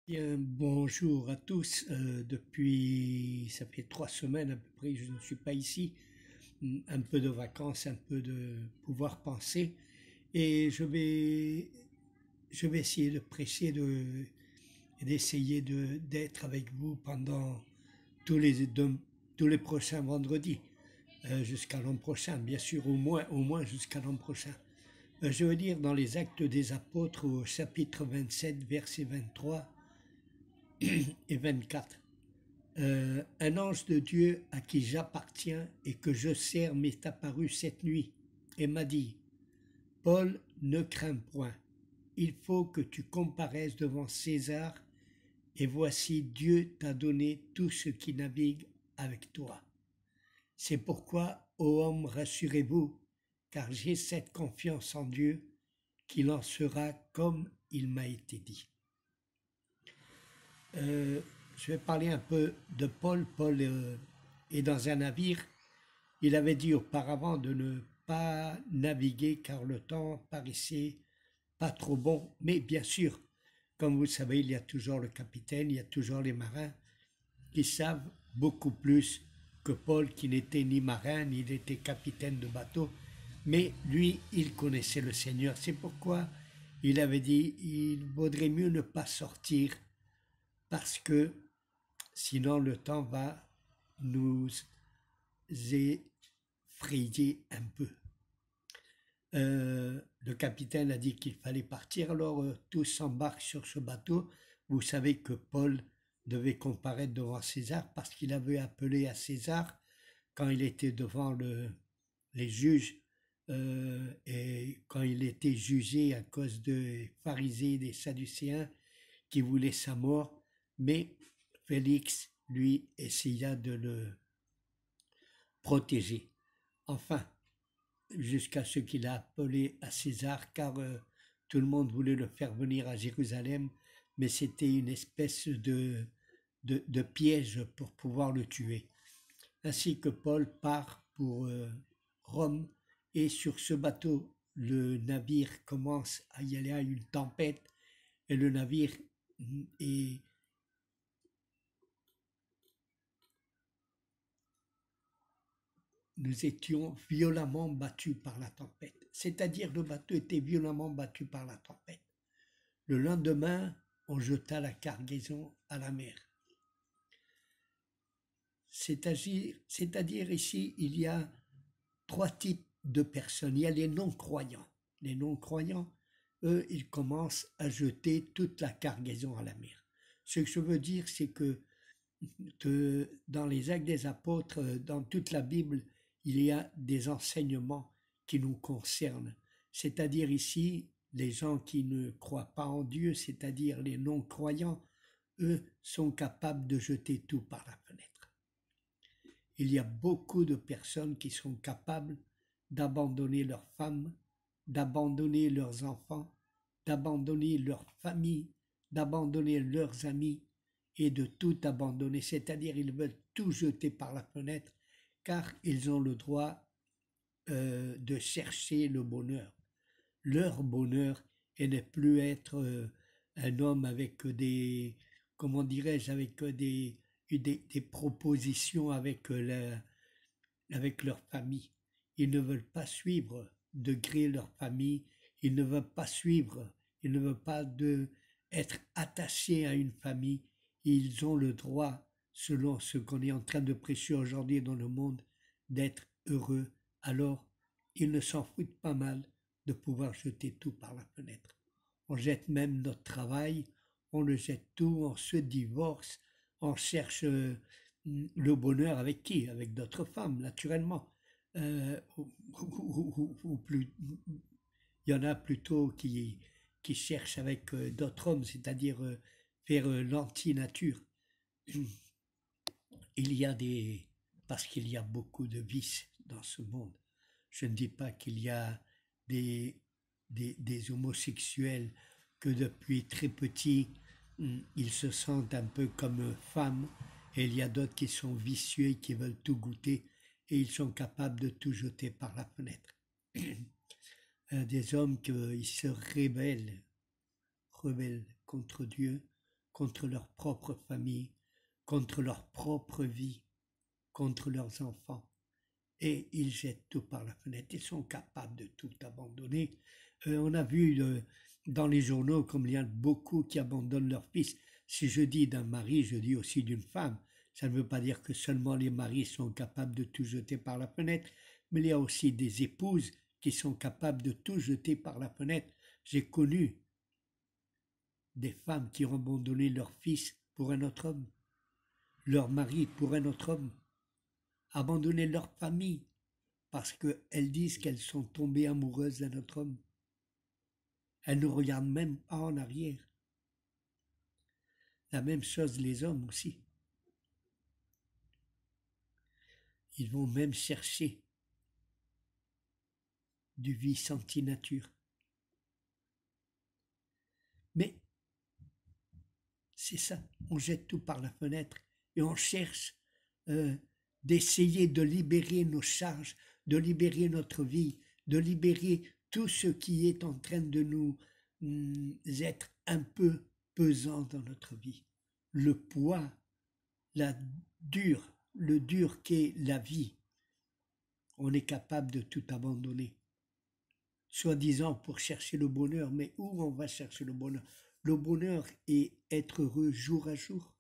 Bien, bonjour à tous. Depuis, ça fait 3 semaines à peu près, je ne suis pas ici. Un peu de vacances, un peu de pouvoir penser. Et je vais essayer de presser d'essayer d'être avec vous pendant tous les, deux- tous les prochains vendredis, jusqu'à l'an prochain, bien sûr, au moins jusqu'à l'an prochain. Je veux dire dans les Actes des Apôtres au chapitre 27, versets 23 et 24. Un ange de Dieu à qui j'appartiens et que je sers m'est apparu cette nuit et m'a dit, Paul, ne crains point, il faut que tu comparaisses devant César, et voici Dieu t'a donné tout ce qui navigue avec toi. C'est pourquoi, ô homme, rassurez-vous, car j'ai cette confiance en Dieu qu'il en sera comme il m'a été dit. Euh, je vais parler un peu de Paul. Paul est dans un navire. Il avait dit auparavant de ne pas naviguer car le temps paraissait pas trop bon. Mais bien sûr, comme vous le savez, il y a toujours le capitaine, il y a toujours les marins qui savent beaucoup plus que Paul, qui n'était ni marin, ni n'était capitaine de bateau. Mais lui, il connaissait le Seigneur. C'est pourquoi il avait dit, il vaudrait mieux ne pas sortir parce que sinon le temps va nous effrayer un peu. Le capitaine a dit qu'il fallait partir, alors tous s'embarquent sur ce bateau. Vous savez que Paul devait comparaître devant César parce qu'il avait appelé à César quand il était devant les juges et quand il était jugé à cause des pharisiens et des sadducéens qui voulaient sa mort, mais Félix, lui, essaya de le protéger. Enfin, jusqu'à ce qu'il a appelé à César, car tout le monde voulait le faire venir à Jérusalem, mais c'était une espèce de piège pour pouvoir le tuer. Ainsi que Paul part pour Rome, et sur ce bateau, le navire commence à y aller à une tempête, et le navire est nous étions violemment battus par la tempête. C'est-à-dire le bateau était violemment battu par la tempête. Le lendemain, on jeta la cargaison à la mer. C'est-à-dire ici, il y a trois types de personnes. Il y a les non-croyants. Les non-croyants, eux, ils commencent à jeter toute la cargaison à la mer. Ce que je veux dire, c'est que dans les Actes des Apôtres, dans toute la Bible, il y a des enseignements qui nous concernent. C'est-à-dire ici, les gens qui ne croient pas en Dieu, c'est-à-dire les non-croyants, eux sont capables de jeter tout par la fenêtre. Il y a beaucoup de personnes qui sont capables d'abandonner leurs femmes, d'abandonner leurs enfants, d'abandonner leur famille, d'abandonner leurs amis et de tout abandonner. C'est-à-dire ils veulent tout jeter par la fenêtre car ils ont le droit de chercher le bonheur. Leur bonheur et ne plus être un homme avec comment dirais-je, avec des propositions avec leur famille. Ils ne veulent pas suivre de gré leur famille, ils ne veulent pas suivre, ils ne veulent pas être attachés à une famille. Ils ont le droit, selon ce qu'on est en train de prêcher aujourd'hui dans le monde, d'être heureux. Alors, ils ne s'en foutent pas mal de pouvoir jeter tout par la fenêtre. On jette même notre travail, on le jette tout, on se divorce, on cherche le bonheur avec qui? Avec d'autres femmes, naturellement. Ou plus, il y en a plutôt qui cherchent avec d'autres hommes, c'est-à-dire faire l'anti-nature. Il y a parce qu'il y a beaucoup de vices dans ce monde. Je ne dis pas qu'il y a des, des homosexuels que depuis très petits, ils se sentent un peu comme femmes, et il y a d'autres qui sont vicieux et qui veulent tout goûter, et ils sont capables de tout jeter par la fenêtre. Des hommes qui se rebellent contre Dieu, contre leur propre famille, contre leur propre vie, contre leurs enfants. Et ils jettent tout par la fenêtre. Ils sont capables de tout abandonner. On a vu dans les journaux comme il y a beaucoup qui abandonnent leur fils. Si je dis d'un mari, je dis aussi d'une femme. Ça ne veut pas dire que seulement les maris sont capables de tout jeter par la fenêtre, mais il y a aussi des épouses qui sont capables de tout jeter par la fenêtre. J'ai connu des femmes qui ont abandonné leur fils pour un autre homme, leur mari pour un autre homme, abandonné leur famille parce qu'elles disent qu'elles sont tombées amoureuses d'un autre homme. Elles ne regardent même pas en arrière. La même chose les hommes aussi. Ils vont même chercher du vice anti-nature. Mais c'est ça, on jette tout par la fenêtre et on cherche d'essayer de libérer nos charges, de libérer notre vie, de libérer tout ce qui est en train de nous être un peu pesant dans notre vie. Le poids, le dur qu'est la vie, on est capable de tout abandonner. Soi-disant pour chercher le bonheur, mais où on va chercher le bonheur? Le bonheur est être heureux jour à jour,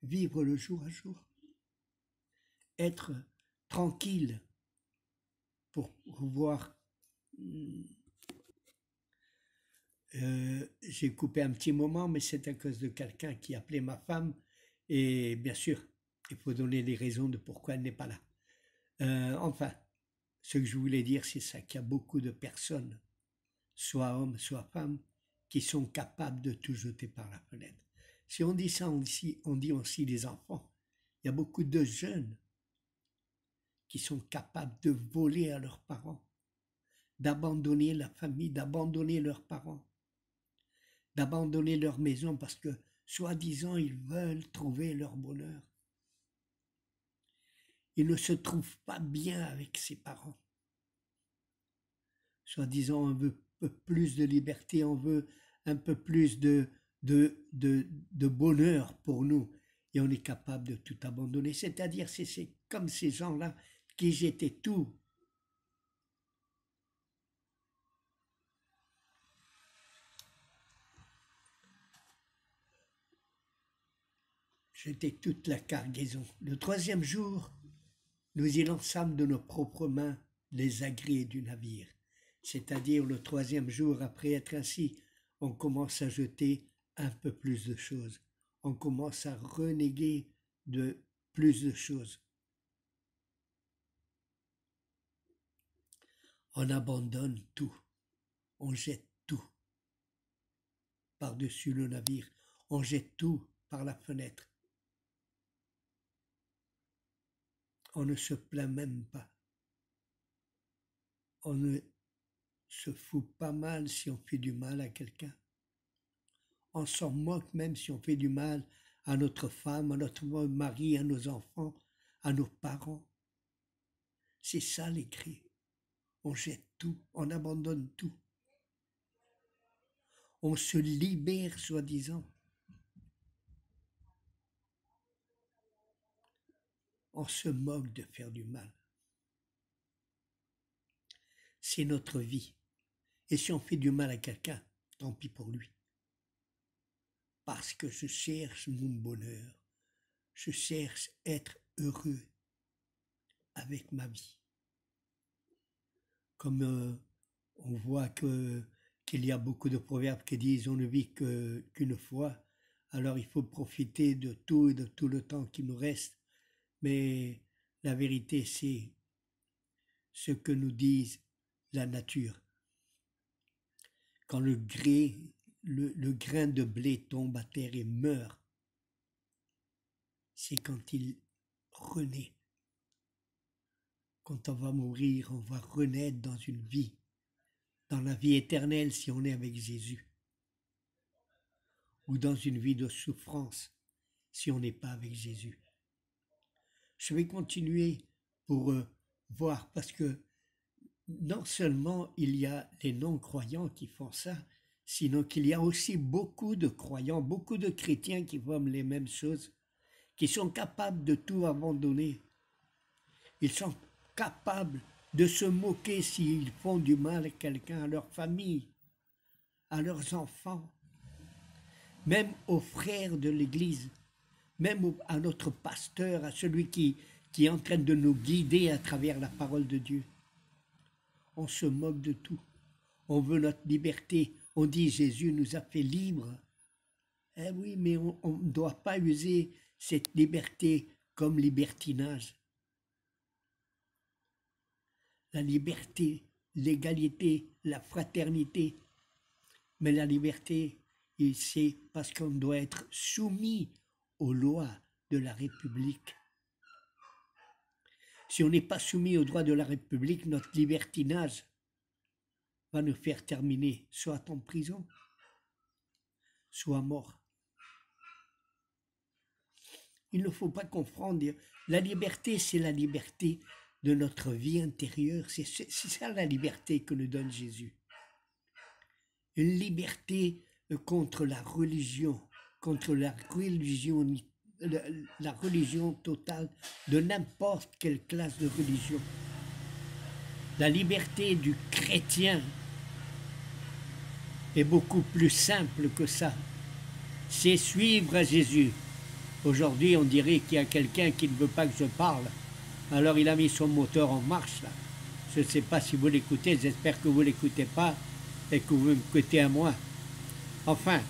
vivre le jour à jour, être tranquille pour pouvoir... j'ai coupé un petit moment, mais c'est à cause de quelqu'un qui appelait ma femme, et bien sûr, il faut donner des raisons de pourquoi elle n'est pas là. Enfin, ce que je voulais dire, c'est ça, qu'il y a beaucoup de personnes, soit hommes, soit femmes, qui sont capables de tout jeter par la fenêtre. Si on dit ça, on dit aussi les enfants. Il y a beaucoup de jeunes qui sont capables de voler à leurs parents, d'abandonner la famille, d'abandonner leurs parents, d'abandonner leur maison parce que, soi-disant, ils veulent trouver leur bonheur. Ils ne se trouvent pas bien avec ses parents. Soi-disant, on veut plus de liberté, on veut un peu plus de bonheur pour nous. Et on est capable de tout abandonner. C'est-à-dire, c'est comme ces gens-là qui jetaient tout. Jetaient toute la cargaison. Le troisième jour, nous y lançâmes de nos propres mains les agrès du navire. C'est-à-dire le troisième jour, après être ainsi, on commence à jeter un peu plus de choses. On commence à renéguer de plus de choses. On abandonne tout. On jette tout par-dessus le navire. On jette tout par la fenêtre. On ne se plaint même pas. On ne se fout pas mal si on fait du mal à quelqu'un. On s'en moque même si on fait du mal à notre femme, à notre mari, à nos enfants, à nos parents. C'est ça les cris. On jette tout, on abandonne tout. On se libère, soi-disant. On se moque de faire du mal. C'est notre vie. Et si on fait du mal à quelqu'un, tant pis pour lui. Parce que je cherche mon bonheur. Je cherche être heureux avec ma vie. Comme on voit qu'il y a beaucoup de proverbes qui disent on ne vit qu'une fois, alors il faut profiter de tout et de tout le temps qui nous reste. Mais la vérité, c'est ce que nous disent la nature. Quand le grain de blé tombe à terre et meurt, c'est quand il renaît. Quand on va mourir, on va renaître dans une vie, dans la vie éternelle si on est avec Jésus, ou dans une vie de souffrance si on n'est pas avec Jésus. Je vais continuer pour voir, parce que non seulement il y a les non-croyants qui font ça, sinon qu'il y a aussi beaucoup de croyants, beaucoup de chrétiens qui font les mêmes choses, qui sont capables de tout abandonner. Ils sont capables de se moquer s'ils font du mal à quelqu'un, à leur famille, à leurs enfants, même aux frères de l'Église, même à notre pasteur, à celui qui est en train de nous guider à travers la parole de Dieu. On se moque de tout. On veut notre liberté. On dit Jésus nous a fait libres. Eh oui, mais on ne doit pas user cette liberté comme libertinage. La liberté, l'égalité, la fraternité. Mais la liberté, c'est parce qu'on doit être soumis aux lois de la République. Si on n'est pas soumis aux droits de la République, notre libertinage va nous faire terminer soit en prison, soit mort. Il ne faut pas confondre. La liberté, c'est la liberté de notre vie intérieure. C'est ça la liberté que nous donne Jésus. Une liberté contre la religion totale de n'importe quelle classe de religion. La liberté du chrétien est beaucoup plus simple que ça. C'est suivre Jésus. Aujourd'hui, on dirait qu'il y a quelqu'un qui ne veut pas que je parle. Alors il a mis son moteur en marche là. Je ne sais pas si vous l'écoutez, j'espère que vous ne l'écoutez pas et que vous m'écoutez à moi. Enfin,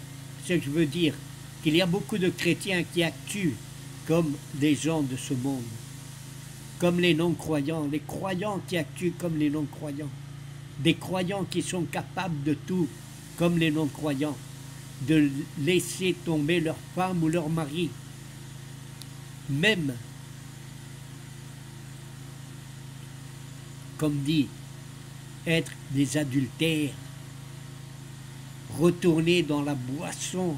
ce que je veux dire, qu'il y a beaucoup de chrétiens qui actuent comme des gens de ce monde, comme les non-croyants, les croyants qui actuent comme les non-croyants, des croyants qui sont capables de tout comme les non-croyants, de laisser tomber leur femme ou leur mari, même, comme dit, être des adultères, retourner dans la boisson,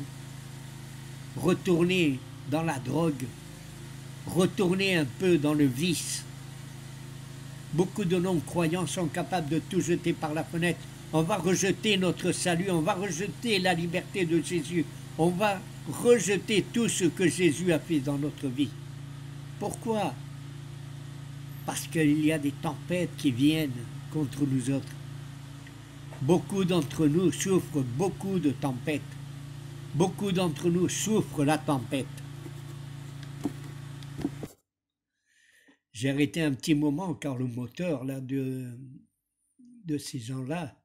retourner dans la drogue, retourner un peu dans le vice. Beaucoup de non-croyants sont capables de tout jeter par la fenêtre. On va rejeter notre salut, on va rejeter la liberté de Jésus, on va rejeter tout ce que Jésus a fait dans notre vie. Pourquoi? Parce qu'il y a des tempêtes qui viennent contre nous autres. Beaucoup d'entre nous souffrent beaucoup de tempêtes. Beaucoup d'entre nous souffrent la tempête. J'ai arrêté un petit moment car le moteur là, de ces gens-là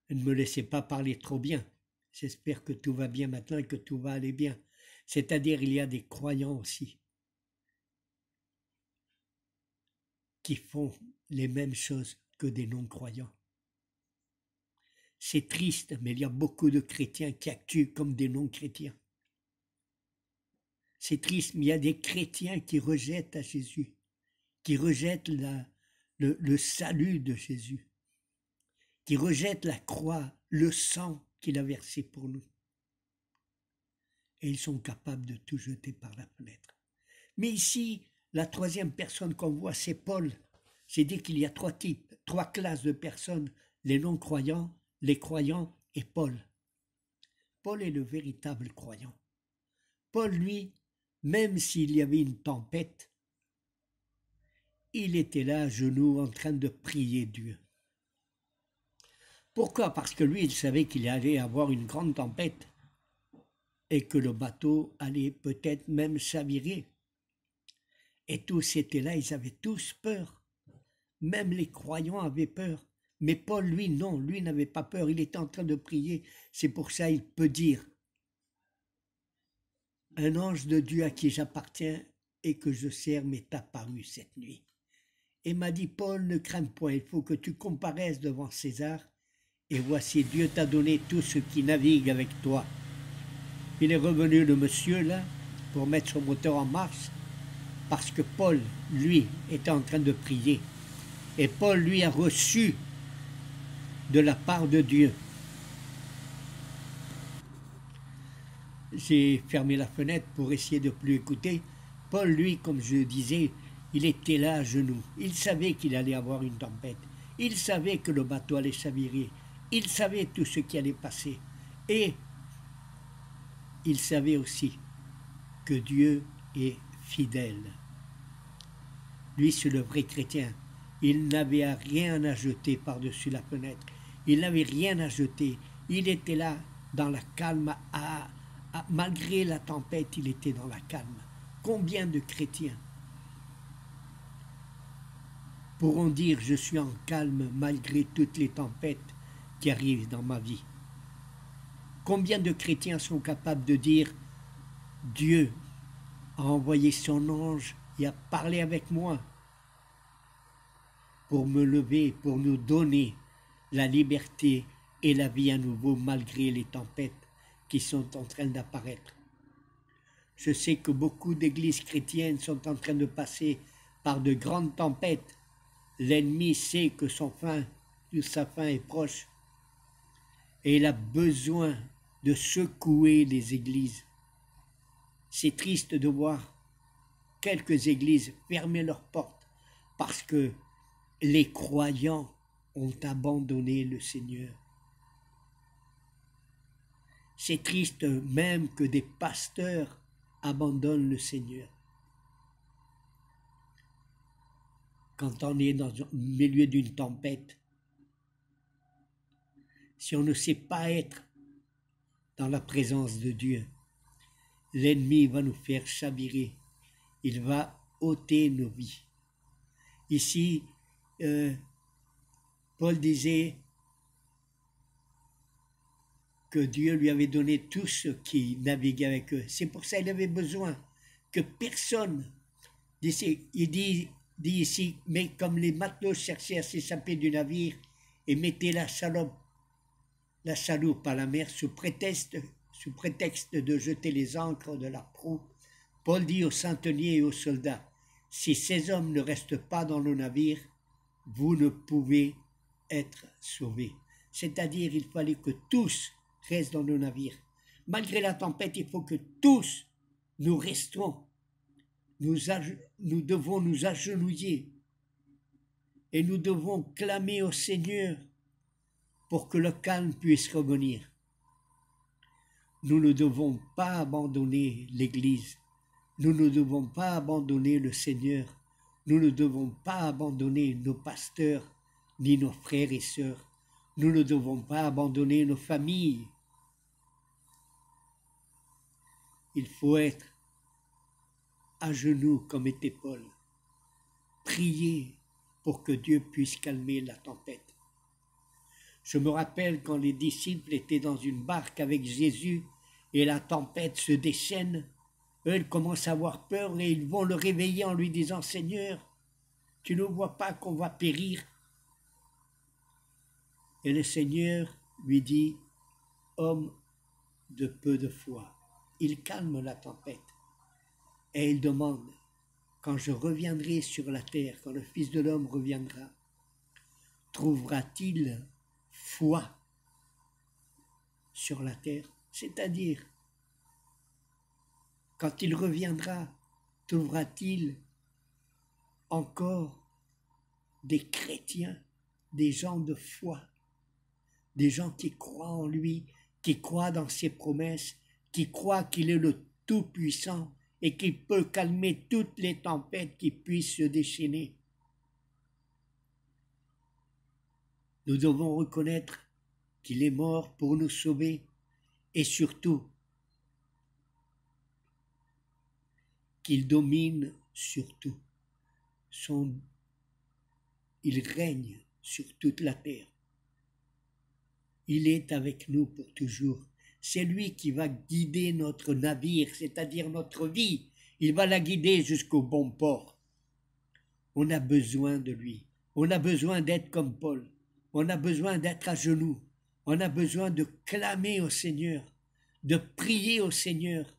ne me laissait pas parler trop bien. J'espère que tout va bien maintenant et que tout va aller bien. C'est-à-dire il y a des croyants aussi qui font les mêmes choses que des non-croyants. C'est triste, mais il y a beaucoup de chrétiens qui actuent comme des non-chrétiens. C'est triste, mais il y a des chrétiens qui rejettent à Jésus, qui rejettent le salut de Jésus, qui rejettent la croix, le sang qu'il a versé pour nous. Et ils sont capables de tout jeter par la fenêtre. Mais ici, la troisième personne qu'on voit, c'est Paul. J'ai dit qu'il y a trois classes de personnes, les non-croyants, les croyants et Paul. Paul est le véritable croyant. Paul, lui, même s'il y avait une tempête, il était là à genoux en train de prier Dieu. Pourquoi? Parce que lui, il savait qu'il allait avoir une grande tempête et que le bateau allait peut-être même s'avirer. Et tous étaient là, ils avaient tous peur. Même les croyants avaient peur. Mais Paul, lui, non, lui n'avait pas peur, il était en train de prier. C'est pour ça qu'il peut dire « Un ange de Dieu à qui j'appartiens et que je sers m'est apparu cette nuit. » Et m'a dit « Paul, ne crains point, il faut que tu comparaisses devant César. Et voici, Dieu t'a donné tout ce qui navigue avec toi. » Il est revenu le monsieur là pour mettre son moteur en marche parce que Paul, lui, était en train de prier. Et Paul, lui, a reçu de la part de Dieu. J'ai fermé la fenêtre pour essayer de ne plus écouter. Paul, lui, comme je disais, il était là à genoux. Il savait qu'il allait avoir une tempête. Il savait que le bateau allait chavirer. Il savait tout ce qui allait passer. Et il savait aussi que Dieu est fidèle. Lui, c'est le vrai chrétien. Il n'avait rien à jeter par-dessus la fenêtre. Il n'avait rien à jeter. Il était là, dans la calme. Malgré la tempête, il était dans la calme. Combien de chrétiens pourront dire « Je suis en calme malgré toutes les tempêtes qui arrivent dans ma vie ». Combien de chrétiens sont capables de dire « Dieu a envoyé son ange et a parlé avec moi pour me lever, pour nous donner la liberté et la vie à nouveau malgré les tempêtes qui sont en train d'apparaître ». Je sais que beaucoup d'églises chrétiennes sont en train de passer par de grandes tempêtes. L'ennemi sait que sa fin est proche et il a besoin de secouer les églises. C'est triste de voir quelques églises fermer leurs portes parce que les croyants ont abandonné le Seigneur. C'est triste même que des pasteurs abandonnent le Seigneur. Quand on est dans le milieu d'une tempête, si on ne sait pas être dans la présence de Dieu, l'ennemi va nous faire chavirer. Il va ôter nos vies. Ici, Paul disait que Dieu lui avait donné tous ceux qui naviguaient avec eux. C'est pour ça qu'il avait besoin que personne, il dit ici, mais comme les matelots cherchaient à s'échapper du navire et mettaient la chaloupe à la mer sous prétexte de jeter les ancres de la proue, Paul dit aux centeniers et aux soldats, « Si ces hommes ne restent pas dans le navire, vous ne pouvez être sauvés. » C'est-à-dire, il fallait que tous restent dans le navire. Malgré la tempête, il faut que tous nous restons. Nous devons nous agenouiller et nous devons clamer au Seigneur pour que le calme puisse revenir. Nous ne devons pas abandonner l'Église. Nous ne devons pas abandonner le Seigneur. Nous ne devons pas abandonner nos pasteurs ni nos frères et sœurs. Nous ne devons pas abandonner nos familles. Il faut être à genoux comme était Paul. Prier pour que Dieu puisse calmer la tempête. Je me rappelle quand les disciples étaient dans une barque avec Jésus et la tempête se déchaîne, eux ils commencent à avoir peur et ils vont le réveiller en lui disant « Seigneur, tu ne vois pas qu'on va périr ?» Et le Seigneur lui dit « Homme de peu de foi ». Il calme la tempête et il demande « Quand je reviendrai sur la terre, quand le Fils de l'homme reviendra, trouvera-t-il foi sur la terre ?» C'est-à-dire, quand il reviendra, trouvera-t-il encore des chrétiens, des gens de foi, des gens qui croient en lui, qui croient dans ses promesses, qui croient qu'il est le Tout-Puissant et qu'il peut calmer toutes les tempêtes qui puissent se déchaîner. Nous devons reconnaître qu'il est mort pour nous sauver et surtout qu'il domine sur tout. Il règne sur toute la terre. Il est avec nous pour toujours. C'est lui qui va guider notre navire, c'est-à-dire notre vie. Il va la guider jusqu'au bon port. On a besoin de lui. On a besoin d'être comme Paul. On a besoin d'être à genoux. On a besoin de clamer au Seigneur, de prier au Seigneur,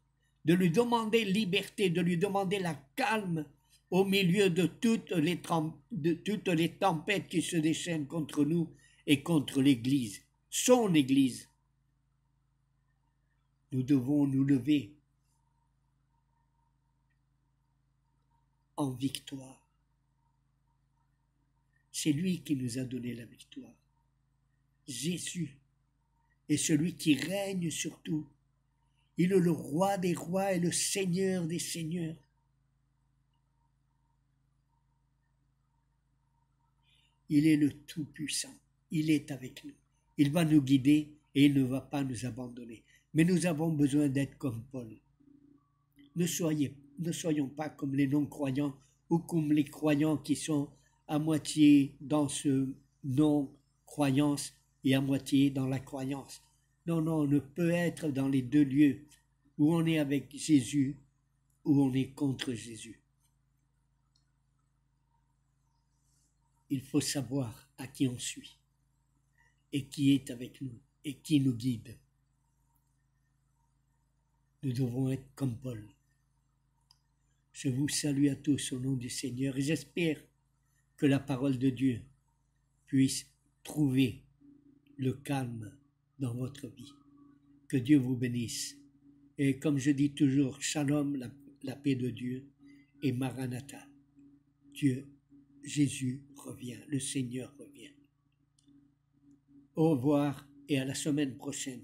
de lui demander liberté, de lui demander la calme au milieu de toutes les tempêtes qui se déchaînent contre nous et contre l'Église, son Église. Nous devons nous lever en victoire. C'est lui qui nous a donné la victoire. Jésus est celui qui règne sur tout. Il est le roi des rois et le seigneur des seigneurs. Il est le Tout-Puissant. Il est avec nous. Il va nous guider et il ne va pas nous abandonner. Mais nous avons besoin d'être comme Paul. Ne soyons pas comme les non-croyants ou comme les croyants qui sont à moitié dans ce non-croyance et à moitié dans la croyance. Non, non, on ne peut être dans les deux lieux où on est avec Jésus, où on est contre Jésus. Il faut savoir à qui on suit et qui est avec nous et qui nous guide. Nous devons être comme Paul. Je vous salue à tous au nom du Seigneur et j'espère que la parole de Dieu puisse trouver le calme dans votre vie. Que Dieu vous bénisse. Et comme je dis toujours, Shalom, la paix de Dieu, et Maranatha. Dieu, Jésus revient, le Seigneur revient. Au revoir et à la semaine prochaine.